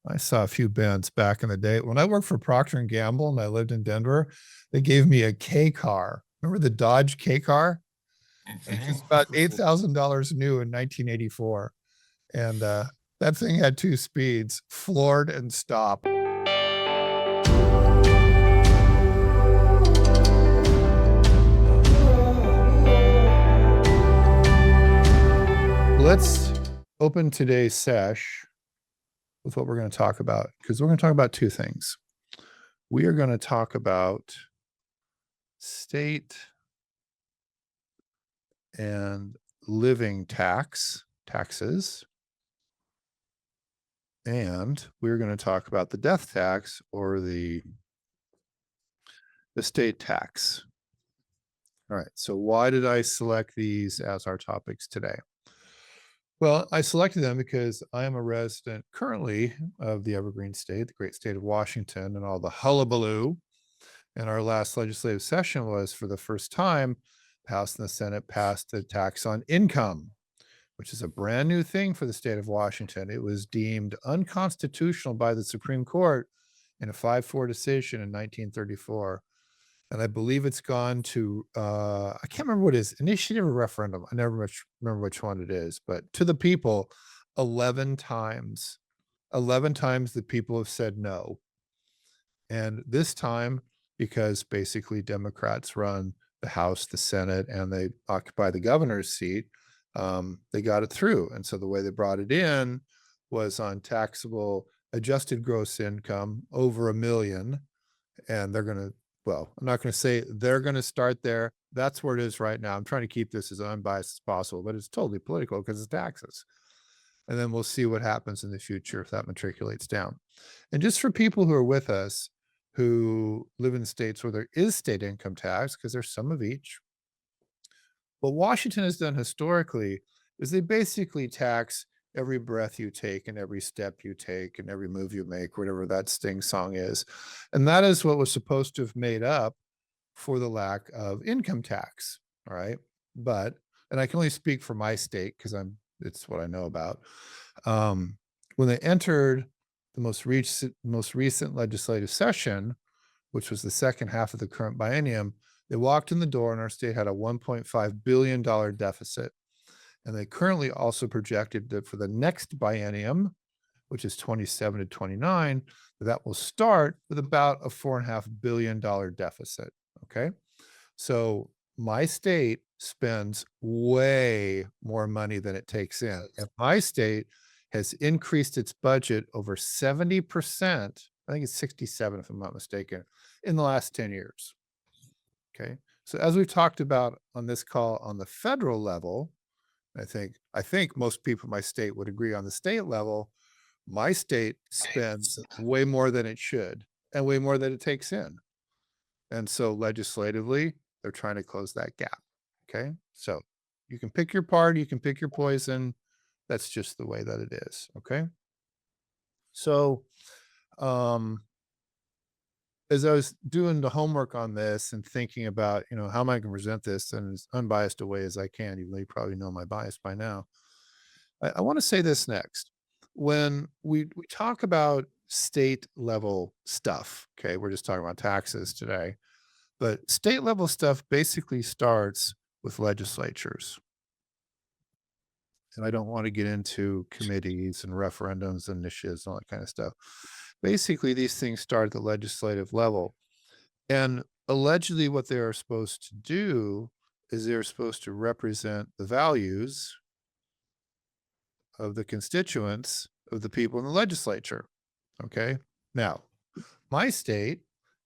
I saw a few bands back in the day. When I worked for Procter and Gamble and I lived in Denver, they gave me a K car. Remember the Dodge K car? It was about $8,000 new in 1984. And that thing had two speeds, floored and stop. Let's open today's sesh with what we're going to talk about, because we're going to talk about two things. We are going to talk about state and living taxes, and we're going to talk about the death tax or the estate tax. All right, so why did I select these as our topics today? Well, I selected them because I am a resident currently of the Evergreen State, the great state of Washington, and all the hullabaloo. And our last legislative session was, for the first time, the House and the Senate passed a tax on income, which is a brand new thing for the state of Washington. It was deemed unconstitutional by the Supreme Court in a 5-4 decision in 1934. And I believe it's gone to, I can't remember what it is, initiative or referendum. I never much remember which one it is, but to the people, 11 times. 11 times the people have said no. And this time, because basically Democrats run the House, the Senate, and they occupy the governor's seat, they got it through. And so the way they brought it in was on taxable adjusted gross income over $1 million. And they're going to, well, I'm not going to say they're going to start there. That's where it is right now. I'm trying to keep this as unbiased as possible, but it's totally political because it's taxes. And then we'll see what happens in the future if that matriculates down. And just for people who are with us who live in states where there is state income tax, because there's some of each, what Washington has done historically is they basically tax every breath you take and every step you take and every move you make, whatever that Sting song is. And that is what was supposed to have made up for the lack of income tax. All right. But, and I can only speak for my state because it's what I know about. When they entered the most recent legislative session, which was the second half of the current biennium, they walked in the door and our state had a $1.5 billion deficit. And they currently also projected that for the next biennium, which is 27 to 29, that will start with about a $4.5 billion deficit. Okay. So my state spends way more money than it takes in. And my state has increased its budget over 70%. I think it's 67, if I'm not mistaken, in the last 10 years. Okay. So as we've talked about on this call on the federal level, I think most people in my state would agree on the state level, my state spends way more than it should and way more than it takes in. And so legislatively, they're trying to close that gap. Okay. So you can pick your party, you can pick your poison. That's just the way that it is. Okay. So, as I was doing the homework on this and thinking about, how am I going to present this in as unbiased a way as I can, even though you probably know my bias by now, I want to say this next. When we talk about state level stuff, okay, we're just talking about taxes today, but state level stuff basically starts with legislatures. And I don't want to get into committees and referendums and initiatives and all that kind of stuff. Basically, these things start at the legislative level. And allegedly, what they are supposed to do is they're supposed to represent the values of the constituents of the people in the legislature. Okay. Now, my state,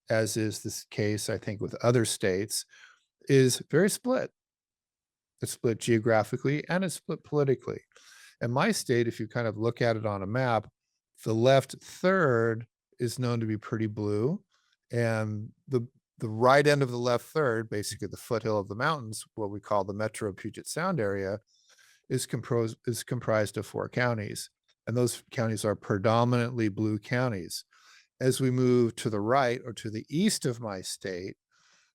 as is this case, I think, with other states, is very split. It's split geographically and it's split politically. And my state, if you kind of look at it on a map, the left third is known to be pretty blue. And the right end of the left third, basically the foothill of the mountains, what we call the Metro Puget Sound area, is comprised of 4 counties. And those counties are predominantly blue counties. As we move to the right or to the east of my state,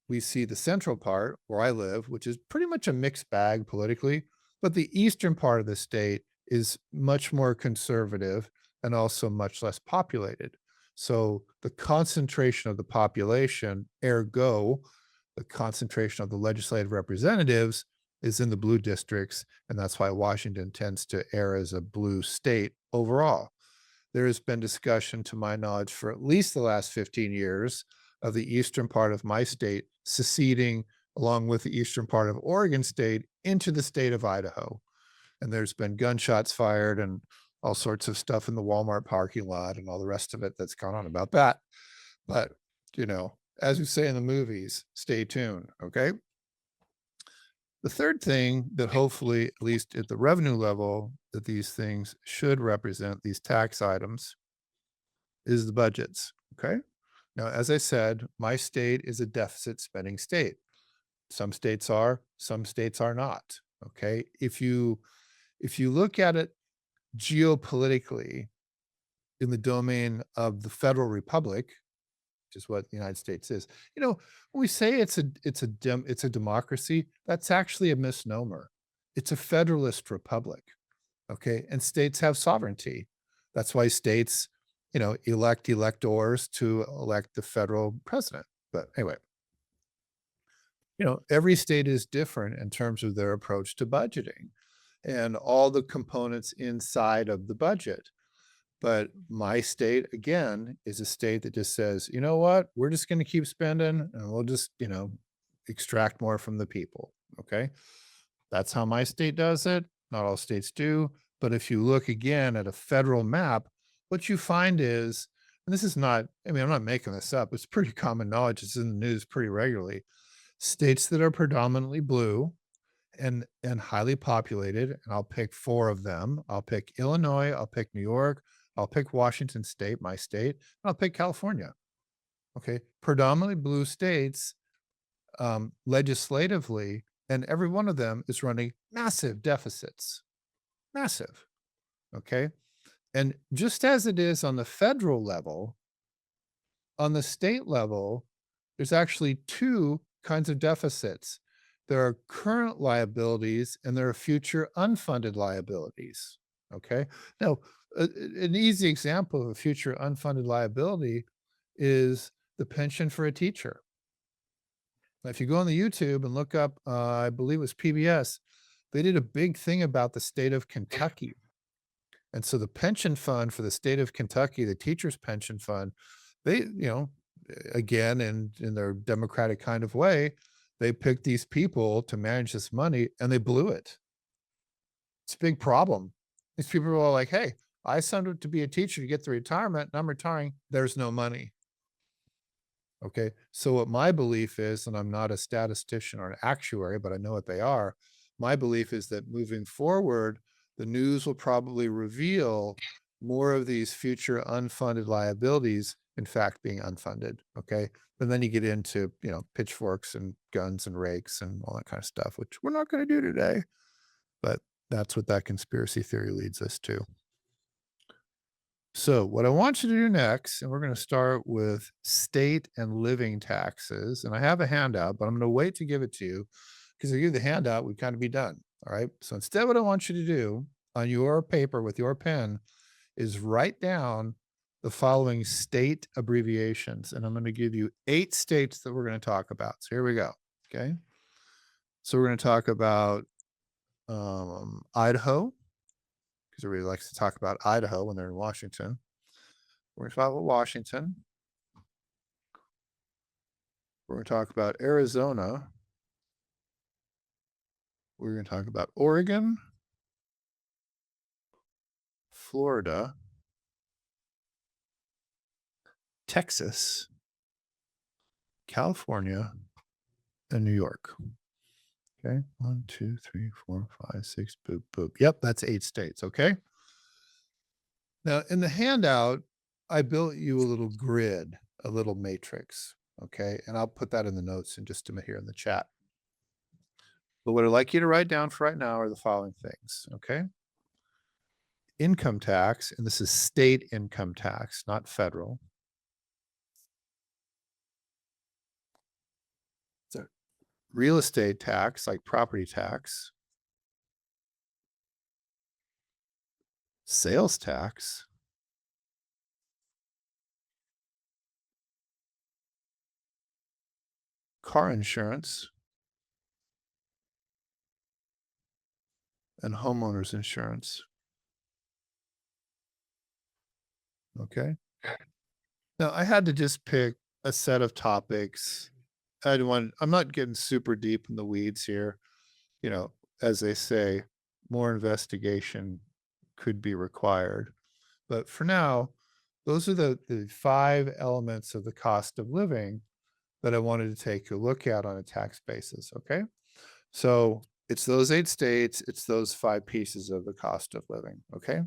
we see the central part where I live, which is pretty much a mixed bag politically, but the eastern part of the state is much more conservative and also much less populated. So the concentration of the population, ergo, the concentration of the legislative representatives is in the blue districts, and that's why Washington tends to err as a blue state overall. There has been discussion, to my knowledge, for at least the last 15 years of the eastern part of my state seceding along with the eastern part of Oregon state into the state of Idaho. And there's been gunshots fired and all sorts of stuff in the Walmart parking lot and all the rest of it that's gone on about that. But, as we say in the movies, stay tuned, okay? The third thing that hopefully, at least at the revenue level, that these things should represent, these tax items, is the budgets, okay? Now, as I said, my state is a deficit spending state. Some states are, some states are not, okay? If you look at it geopolitically in the domain of the federal republic, which is what the United States is, when we say it's a democracy, that's actually a misnomer. It's a federalist republic, okay? And states have sovereignty. That's why states, elect electors to elect the federal president. But anyway, every state is different in terms of their approach to budgeting and all the components inside of the budget. But my state, again, is a state that just says, you know what, we're just going to keep spending and we'll just, extract more from the people. Okay. That's how my state does it. Not all states do. But if you look again at a federal map, what you find is, and this is not, I'm not making this up, it's pretty common knowledge. It's in the news pretty regularly. States that are predominantly blue and highly populated, and I'll pick 4 of them. I'll pick Illinois, I'll pick New York, I'll pick Washington State, my state, and I'll pick California. Okay, predominantly blue states, legislatively, and every one of them is running massive deficits. Massive, okay? And just as it is on the federal level, on the state level, there's actually 2 kinds of deficits. There are current liabilities and there are future unfunded liabilities, okay? Now, an easy example of a future unfunded liability is the pension for a teacher. Now, if you go on the YouTube and look up, I believe it was PBS, they did a big thing about the state of Kentucky. And so the pension fund for the state of Kentucky, the teachers' pension fund, they, again, in their democratic kind of way, they picked these people to manage this money and they blew it. It's a big problem. These people are all like, hey, I signed up to be a teacher to get the retirement and I'm retiring. There's no money. Okay. So what my belief is, and I'm not a statistician or an actuary, but I know what they are. My belief is that moving forward, the news will probably reveal more of these future unfunded liabilities, in fact, being unfunded. Okay. And then you get into, pitchforks and guns and rakes and all that kind of stuff, which we're not going to do today. But that's what that conspiracy theory leads us to. So what I want you to do next, and we're going to start with state and living taxes. And I have a handout, but I'm going to wait to give it to you because if I give you the handout, we'd kind of be done. All right. So instead, what I want you to do on your paper with your pen is write down the following state abbreviations. And I'm going to give you 8 states that we're going to talk about. So here we go. Okay. So we're going to talk about Idaho, because everybody likes to talk about Idaho when they're in Washington. We're going to talk about Washington. We're going to talk about Arizona. We're going to talk about Oregon, Florida, Texas, California, and New York. Okay, 1, 2, 3, 4, 5, 6, boop, boop. Yep, that's 8 states, okay? Now, in the handout, I built you a little grid, a little matrix, okay? And I'll put that in the notes in just a minute here in the chat. But what I'd like you to write down for right now are the following things, okay? Income tax, and this is state income tax, not federal. So real estate tax, like property tax. Sales tax. car insurance, and homeowners insurance. Okay. Now I had to just pick a set of topics. I'm not getting super deep in the weeds here. You know, as they say, more investigation could be required. But for now, those are the 5 elements of the cost of living that I wanted to take a look at on a tax basis. Okay. So it's those 8 states, it's those 5 pieces of the cost of living. Okay.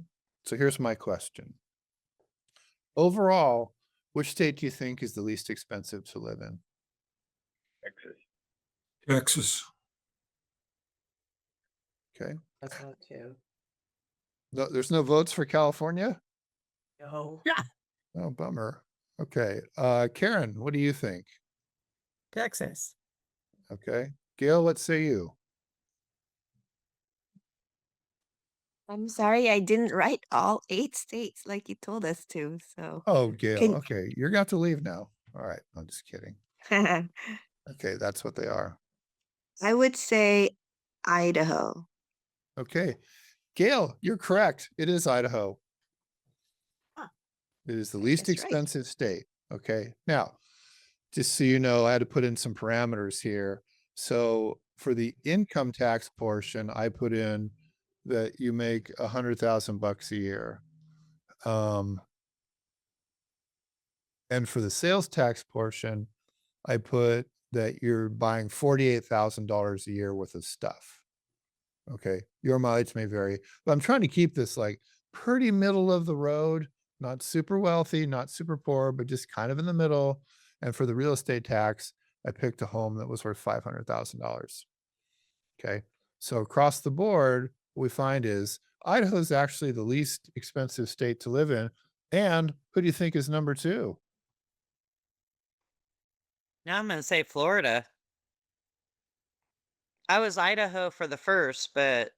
So here's my question. Overall, which state do you think is the least expensive to live in? Texas. Texas. Okay. I thought too. No, there's no votes for California? No. Oh, bummer. Okay. Karen, what do you think? Texas. Okay. Gail, what say you? I'm sorry, I didn't write all 8 states like you told us to, so Oh, Gail. can Okay. You're going to have to leave now. All right. I'm just kidding. Okay. That's what they are. I would say Idaho. Okay. Gail, you're correct. It is Idaho. Huh. It is the I least guessed right. expensive state. Okay. Now, just so you know, I had to put in some parameters here. So for the income tax portion, I put in that you make $100,000 a year. And for the sales tax portion, I put that you're buying $48,000 a year worth of stuff. Okay. Your mileage may vary, but I'm trying to keep this like pretty middle of the road, not super wealthy, not super poor, but just kind of in the middle. And for the real estate tax, I picked a home that was worth $500,000. Okay. So across the board, what we find is Idaho is actually the least expensive state to live in. And who do you think is number 2? Now I'm gonna say Florida. I was Idaho for the first, but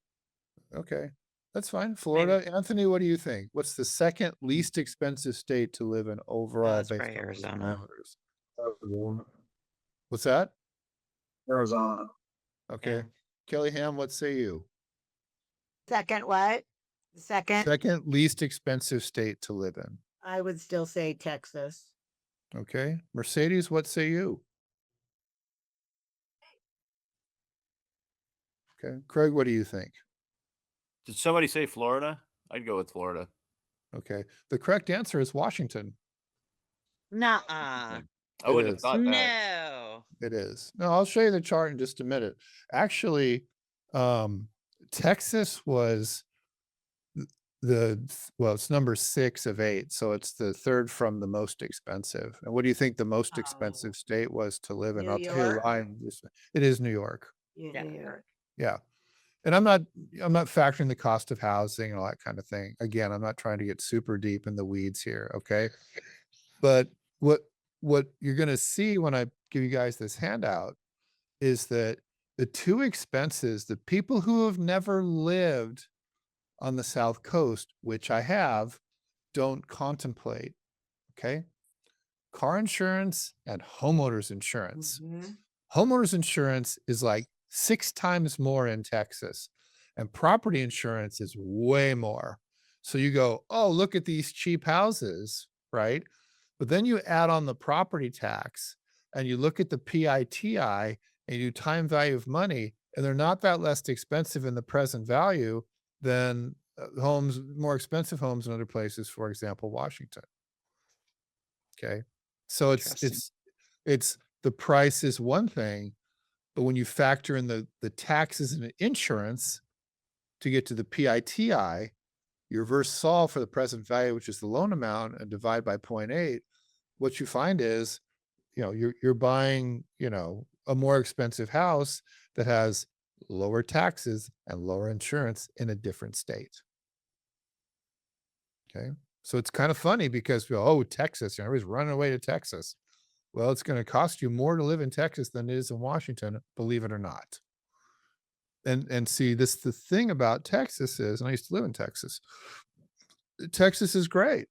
Okay. That's fine. Florida. Anthony, what do you think? What's the second least expensive state to live in overall it's based probably on those Arizona. parameters? What's that? Arizona. Okay. Yeah. Kelly Ham, what say you? Second what? Second, Second least expensive state to live in. I would still say Texas. Okay. Mercedes, what say you? Okay. Craig, what do you think? Did somebody say Florida? I'd go with Florida. Okay. The correct answer is Washington. Nuh-uh. I It wouldn't have is. thought that. No. It is. No, I'll show you the chart in just a minute. Actually, Texas was it's number 6 of 8, so it's the third from the most expensive. And what do you think the most expensive state was to live in? New I'll tell you York? why. It is New York. Yeah. New York. Yeah. And I'm not factoring the cost of housing and all that kind of thing. Again, I'm not trying to get super deep in the weeds here. Okay. But what you're going to see when I give you guys this handout is that the 2 expenses, the people who have never lived on the South Coast, which I have, don't contemplate. Okay. Car insurance and homeowners insurance. Mhm. Homeowners insurance is like 6 times more in Texas, and property insurance is way more. So you go, oh, look at these cheap houses, right? But then you add on the property tax and you look at the PITI and you time value of money, and they're not that less expensive in the present value than more expensive homes in other places, for example, Washington. Okay. So it's the price is one thing, but when you factor in the taxes and insurance to get to the PITI, you reverse solve for the present value, which is the loan amount, and divide by 0.8, what you find is, you're buying, a more expensive house that has lower taxes and lower insurance in a different state. Okay. So it's kind of funny because, Texas, everybody's running away to Texas. Well, it's going to cost you more to live in Texas than it is in Washington, believe it or not. And see, the thing about Texas is, and I used to live in Texas. Texas is great.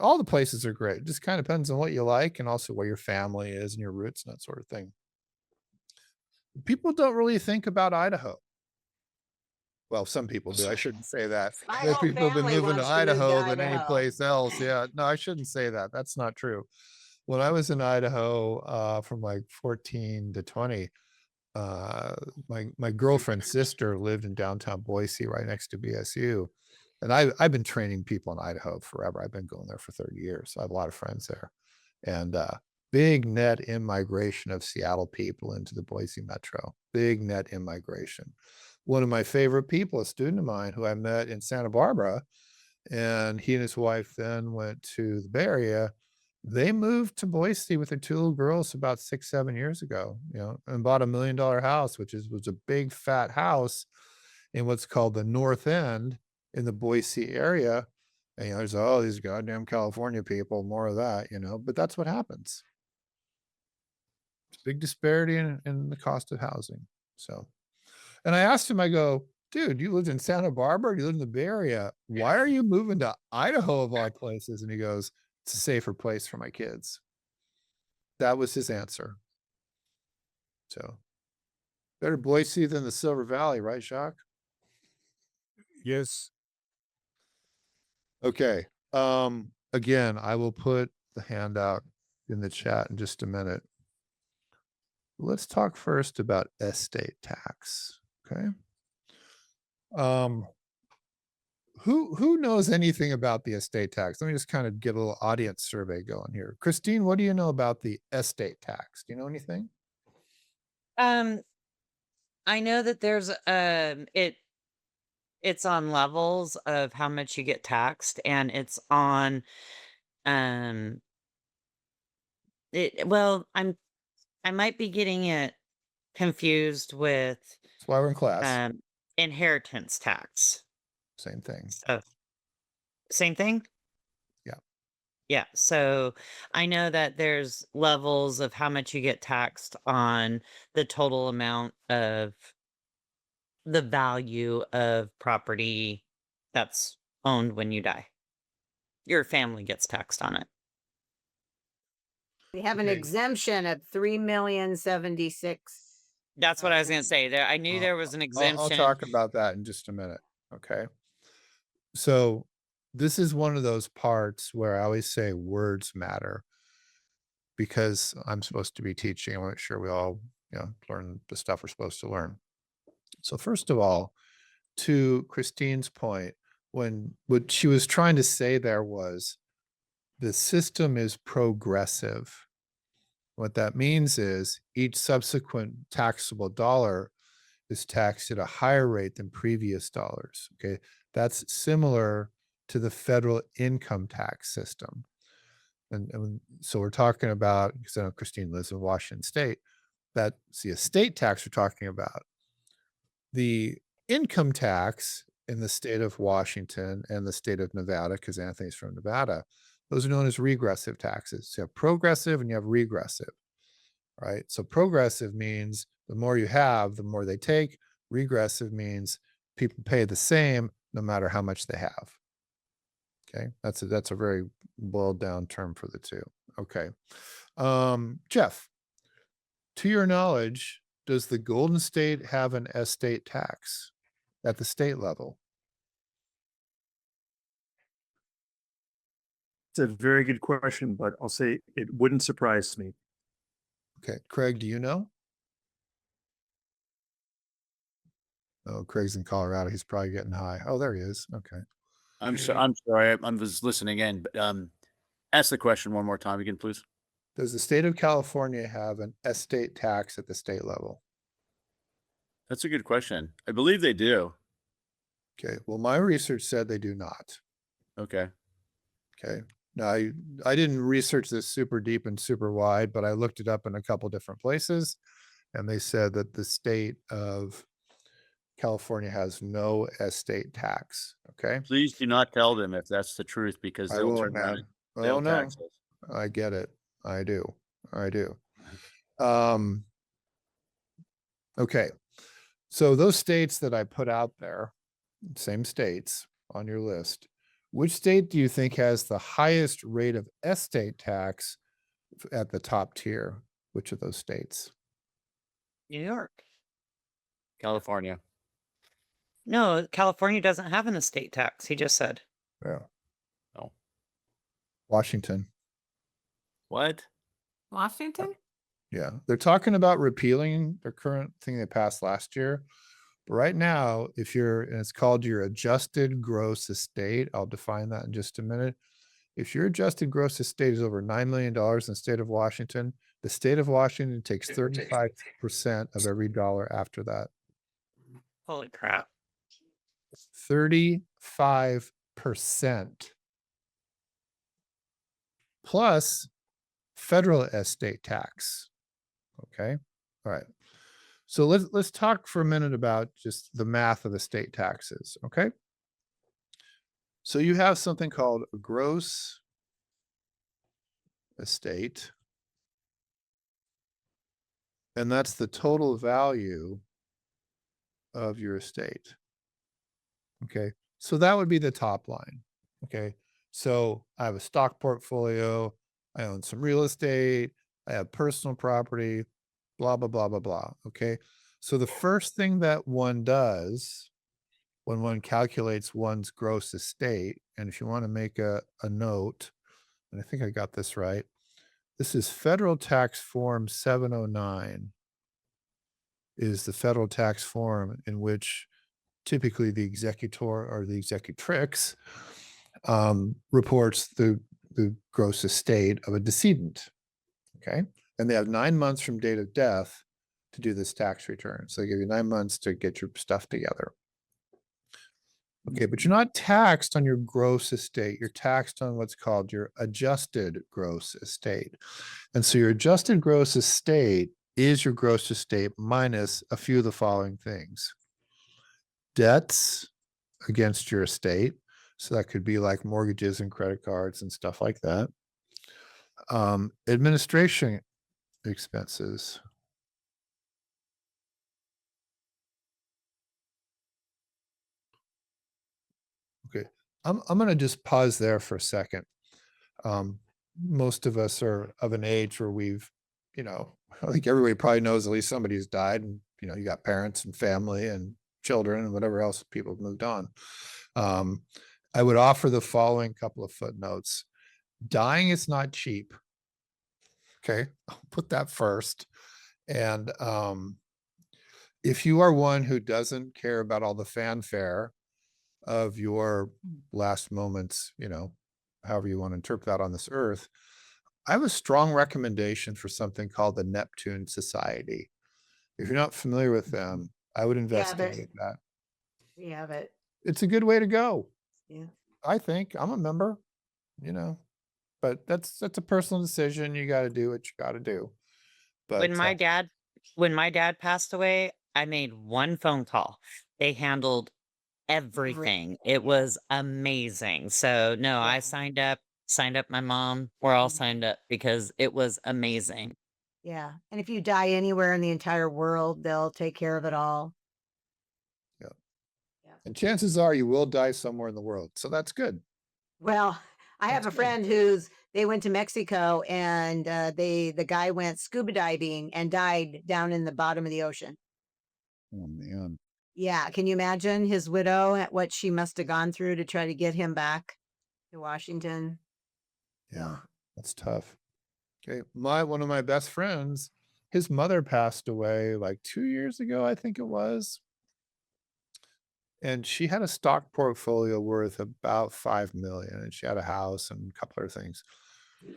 All the places are great. It just kind of depends on what you like and also where your family is and your roots and that sort of thing. people don't really think about Idaho. Well, some people do. I shouldn't say that. My More whole people have been family moving to wants to move to Idaho than any Idaho. place else. Yeah, no, I shouldn't say that. That's not true. When I was in Idaho, from like 14 to 20, my girlfriend's sister lived in downtown Boise, right next to BSU, and I've been training people in Idaho forever. I've been going there for 30 years. So I have a lot of friends there, and big net immigration of Seattle people into the Boise metro. Big net immigration. One of my favorite people, a student of mine who I met in Santa Barbara, and he and his wife then went to the Bay Area. They moved to Boise with their two little girls about 6, 7 years ago, and bought $1 million house, which was a big fat house in what's called the North End in the Boise area. And there's all these goddamn California people, more of that, but that's what happens. It's big disparity in the cost of housing. So, and I asked him, I go, dude, you lived in Santa Barbara, you live in the Bay Area. Why are you moving to Idaho of all places? And he goes, it's a safer place for my kids. That was his answer. So better Boise than the Silver Valley, right, Jacques? Yes. Okay. Again, I will put the handout in the chat in just a minute. Let's talk first about estate tax. Okay. Who knows anything about the estate tax? Let me just kind of get a little audience survey going here. Christine, what do you know about the estate tax? Do you know anything? I know that there's it's on levels of how much you get taxed, and it's on I might be getting it confused with That's why we're in class. inheritance tax. Same thing. So same thing? Yeah. Yeah. So I know that there's levels of how much you get taxed on the total amount of the value of property that's owned when you die. Your family gets taxed on it. We have an Okay. exemption at 3,076,000. That's what I was going to say. There, I knew Uh, there was an I'll exemption. talk about that in just a minute. Okay. So this is one of those parts where I always say words matter, because I'm supposed to be teaching. I want to make sure we all, learn the stuff we're supposed to learn. So first of all, to Christine's point, what she was trying to say there was the system is progressive. What that means is each subsequent taxable dollar is taxed at a higher rate than previous dollars. Okay. That's similar to the federal income tax system. And so we're talking about, because I know Christine lives in Washington State, that's the estate tax we're talking about. The income tax in the state of Washington and the state of Nevada, because Anthony's from Nevada, those are known as regressive taxes. So you have progressive and you have regressive, right? So progressive means the more you have, the more they take. Regressive means people pay the same no matter how much they have. Okay, that's a very boiled down term for the two. Okay, Jeff, to your knowledge, does the Golden State have an estate tax at the state level? It's a very good question, but I'll say it wouldn't surprise me. Okay, Craig, do you know? Oh, Craig's in Colorado. He's probably getting high. Oh, there he is. Okay. I'm sorry. I was listening in, but ask the question one more time again, please. Does the state of California have an estate tax at the state level? That's a good question. I believe they do. Okay. Well, my research said they do not. Okay. Okay. Now, I didn't research this super deep and super wide, but I looked it up in a couple different places, and they said that the state of California has no estate tax. Okay. Please do not tell them if that's the truth, because I they'll will, turn around man. and Oh they'll no, tax us. I get it. I do. Okay. So those states that I put out there, same states on your list, which state do you think has the highest rate of estate tax at the top tier? Which of those states? New York. California. No, California doesn't have an estate tax. He just said. Yeah. Oh, Washington. what? Washington? Yeah. They're talking about repealing their current thing they passed last year. But right now, if you're, and it's called your adjusted gross estate, I'll define that in just a minute. If your adjusted gross estate is over $9 million in the state of Washington, the state of Washington takes 35% of every dollar after that. Holy crap. 35% plus federal estate tax. Okay. All right. So let's talk for a minute about just the math of the state taxes. Okay. So you have something called a gross estate, and that's the total value of your estate. Okay. So that would be the top line. Okay. So I have a stock portfolio. I own some real estate. I have personal property, blah, blah, blah, blah, blah. Okay. So the first thing that one does when one calculates one's gross estate, and if you want to make a note, and I think I got this right, this is federal tax form 709 is the federal tax form in which typically the executor or the executrix reports the gross estate of a decedent. Okay. And they have 9 months from date of death to do this tax return. So they give you 9 months to get your stuff together. Okay, but you're not taxed on your gross estate. You're taxed on what's called your adjusted gross estate. And so your adjusted gross estate is your gross estate minus a few of the following things. Debts against your estate. So that could be like mortgages and credit cards and stuff like that. Administration expenses. Okay, I'm going to just pause there for a second. Most of us are of an age where we've, I think everybody probably knows at least somebody's died, and you got parents and family and children and whatever else people have moved on. I would offer the following couple of footnotes. Dying is not cheap. Okay, I'll put that first. And if you are one who doesn't care about all the fanfare of your last moments, however you want to interpret that on this earth, I have a strong recommendation for something called the Neptune Society. If you're not familiar with them, I would investigate that. We have it. It's a good way to go. Yeah. I think I'm a member, but that's a personal decision. You got to do what you got to do. But When my dad passed away, I made one phone call. They handled everything. It was amazing. So no, I signed up my mom. We're all signed up because it was amazing. Yeah. And if you die anywhere in the entire world, they'll take care of it all. and chances are you will die somewhere in the world. So that's good. Well, I have That's a good. friend they went to Mexico, and the guy went scuba diving and died down in the bottom of the ocean. Oh man. Yeah. Can you imagine his widow at what she must have gone through to try to get him back to Washington? Yeah, that's tough. Okay. One of my best friends, his mother passed away like 2 years ago, I think it was. And she had a stock portfolio worth about 5 million, and she had a house and a couple other things.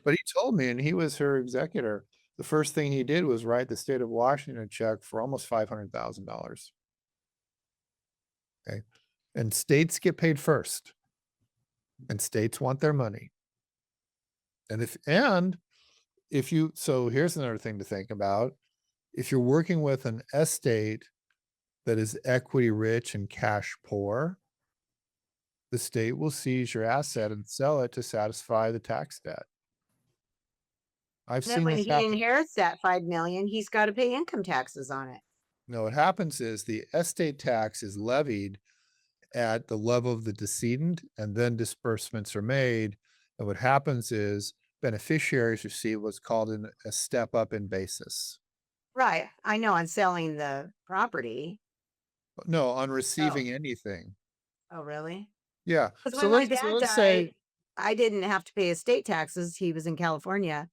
But he told me, and he was her executor, the first thing he did was write the state of Washington a check for almost $500,000. Okay. And states get paid first. And states want their money. And so here's another thing to think about. If you're working with an estate that is equity rich and cash poor, the state will seize your asset and sell it to satisfy the tax debt. I've Then seen when this he happen. inherits that 5 million, he's got to pay income taxes on it. No, what happens is the estate tax is levied at the level of the decedent, and then disbursements are made. And what happens is beneficiaries receive what's called a step up in basis. Right. I know, on selling the property. No, on receiving anything. Oh, really? Yeah. Because So when my let's, so dad let's say, died, I didn't have to pay estate taxes. He was in California,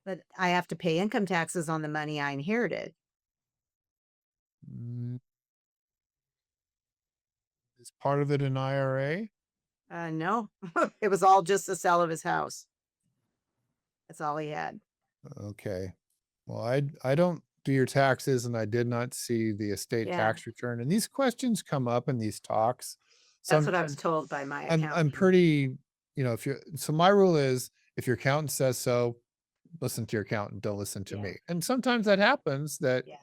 but I have to pay income taxes on the money I inherited. mm, is part of it an IRA? No, it was all just the sale of his house. That's all he had. Okay. Well, I don't do your taxes and I did not see the estate Yeah. tax return. And these questions come up in these talks. That's what I was told by my I'm accountant. pretty, if you so my rule is if your accountant says so, listen to your accountant, don't listen to Yeah. me. And sometimes that happens that Yeah.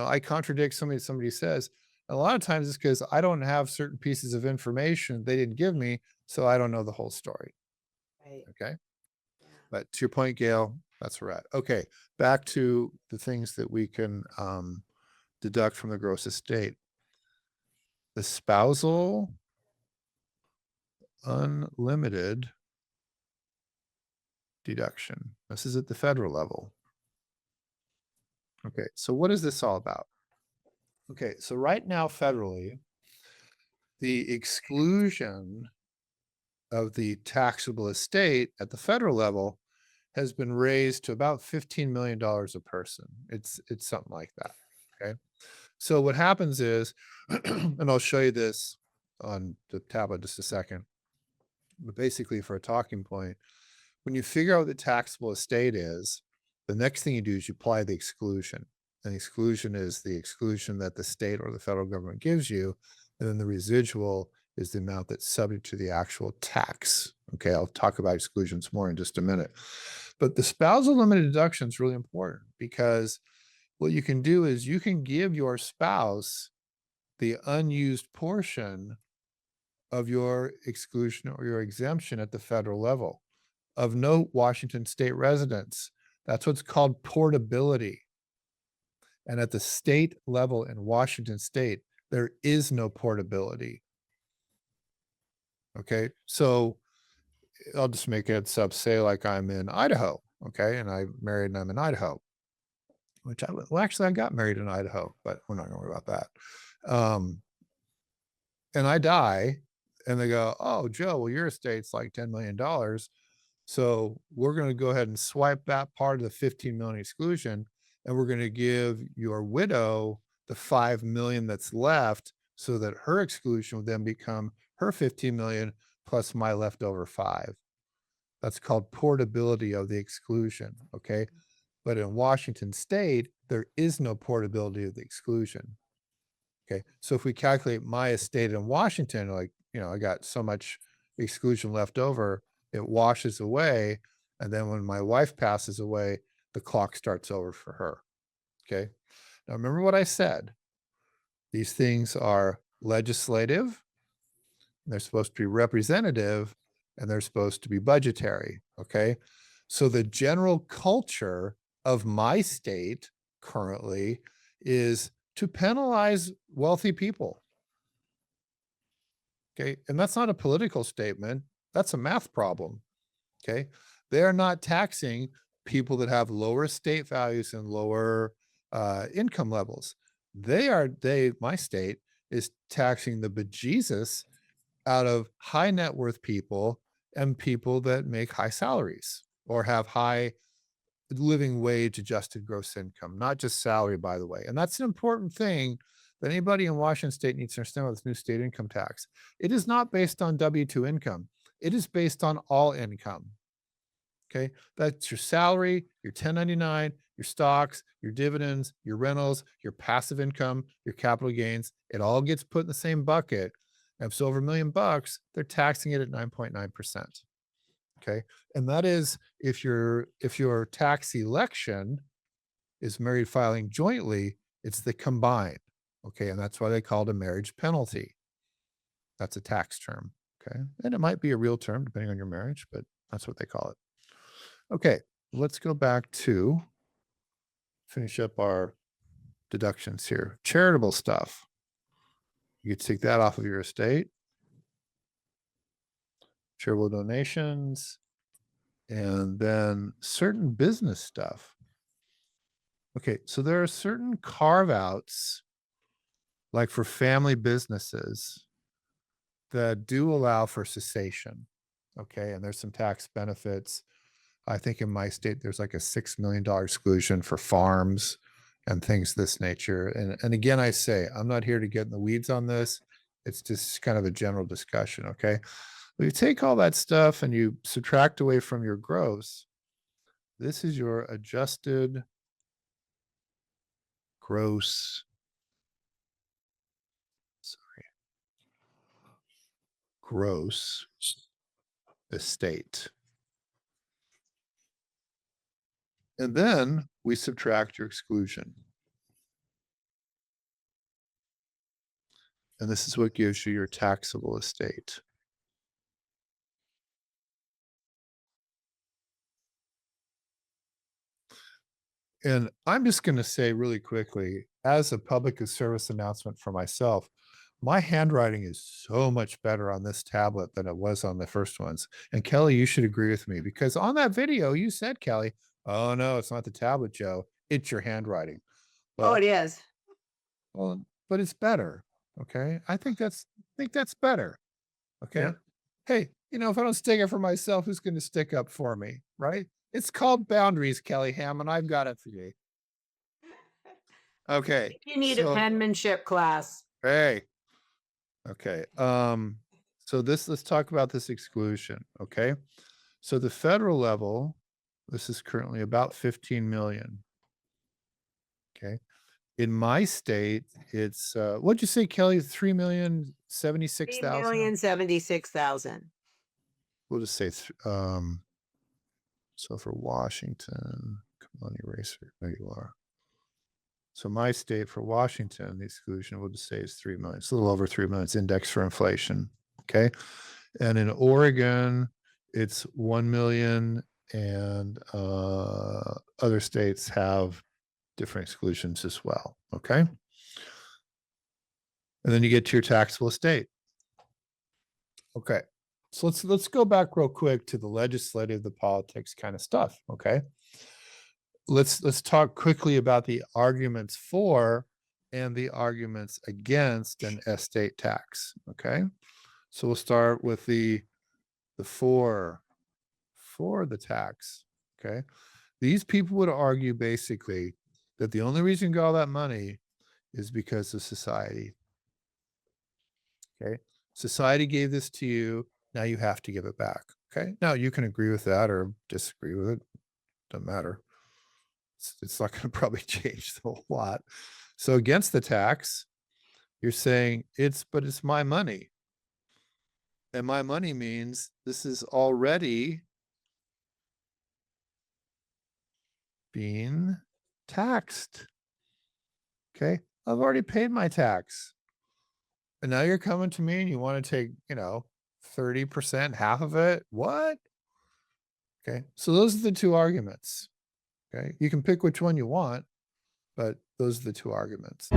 I contradict somebody says. A lot of times it's because I don't have certain pieces of information they didn't give me, so I don't know the whole story. Right. Okay. Yeah. But to your point, Gail, that's where we're at. Okay, back to the things that we can deduct from the gross estate. The spousal unlimited deduction. This is at the federal level. Okay, so what is this all about? Okay, so right now federally, the exclusion of the taxable estate at the federal level has been raised to about $15 million a person. It's something like that. Okay. So what happens is, and I'll show you this on the tablet just a second, but basically for a talking point, when you figure out what the taxable estate is, the next thing you do is you apply the exclusion. And the exclusion is the exclusion that the state or the federal government gives you. And then the residual is the amount that's subject to the actual tax. Okay, I'll talk about exclusions more in just a minute. But the spousal limited deduction is really important because what you can do is you can give your spouse the unused portion of your exclusion or your exemption at the federal level. Of note, Washington state residents. That's what's called portability. And at the state level in Washington state, there is no portability. Okay, so I'll just make it sub, say like I'm in Idaho, okay, and I'm married and I'm in Idaho, which well, actually I got married in Idaho, but we're not gonna worry about that. And I die and they go, oh, Joe, well, your estate's like $10 million. So we're going to go ahead and swipe that part of the 15 million exclusion, and we're going to give your widow the 5 million that's left so that her exclusion would then become her 15 million plus my leftover 5. That's called portability of the exclusion. Okay. But in Washington state, there is no portability of the exclusion. Okay. So if we calculate my estate in Washington, like, I got so much exclusion left over, it washes away. And then when my wife passes away, the clock starts over for her. Okay. Now remember what I said. These things are legislative, they're supposed to be representative, and they're supposed to be budgetary. Okay. So the general culture of my state currently is to penalize wealthy people. Okay. And that's not a political statement. That's a math problem. Okay. They are not taxing people that have lower estate values and lower income levels. My state is taxing the bejesus out of high net worth people and people that make high salaries or have high living wage adjusted gross income, not just salary, by the way. And that's an important thing that anybody in Washington state needs to understand with this new state income tax. It is not based on W-2 income. It is based on all income. Okay. That's your salary, your 1099, your stocks, your dividends, your rentals, your passive income, your capital gains. It all gets put in the same bucket. And if it's over $1 million, they're taxing it at 9.9%. Okay. And that is if your tax election is married filing jointly, it's the combined. Okay. And that's why they call it a marriage penalty. That's a tax term. Okay. And it might be a real term depending on your marriage, but that's what they call it. Okay. Let's go back to finish up our deductions here. Charitable stuff. You could take that off of your estate. Charitable donations. And then certain business stuff. Okay, so there are certain carve outs, like for family businesses that do allow for cessation. Okay. And there's some tax benefits. I think in my state, there's like a $6 million exclusion for farms and things of this nature. And again, I say, I'm not here to get in the weeds on this. It's just kind of a general discussion. Okay. But you take all that stuff and you subtract away from your gross. This is your adjusted gross. Sorry. Gross estate. And then we subtract your exclusion. And this is what gives you your taxable estate. And I'm just going to say really quickly, as a public service announcement for myself, my handwriting is so much better on this tablet than it was on the first ones. And Kelly, you should agree with me, because on that video you said, Kelly, oh no, it's not the tablet, Joe. It's your handwriting. Oh, Well, it is. well, but it's better. Okay. I think that's better. Okay. Yeah. Hey, if I don't stick it for myself, who's going to stick up for me? Right. It's called boundaries, Kelly Hammond. I've got it for you. Okay. You need so- a penmanship class. Hey. Okay. So let's talk about this exclusion. Okay. So the federal level, this is currently about 15 million. Okay. In my state, it's what'd you say, Kelly? 3,076,000. 3,076,000. We'll just say so for Washington, come on, eraser. There you are. So my state for Washington, the exclusion, we'll just say is 3 million. It's a little over 3 million. It's indexed for inflation. Okay. And in Oregon, it's 1 million, and other states have different exclusions as well. Okay. And then you get to your taxable estate. Okay. So let's go back real quick to the legislative, the politics kind of stuff. Okay. Let's talk quickly about the arguments for and the arguments against an estate tax. Okay. So we'll start with the for the tax. Okay. These people would argue basically that the only reason you got all that money is because of society. Okay. Society gave this to you. Now you have to give it back. Okay. Now you can agree with that or disagree with it. Doesn't matter. It's not going to probably change a whole lot. So against the tax, you're saying but it's my money. And my money means this is already being taxed. Okay. I've already paid my tax. And now you're coming to me and you want to take, 30%, half of it. What? Okay. So those are the two arguments. Okay. You can pick which one you want, but those are the two arguments.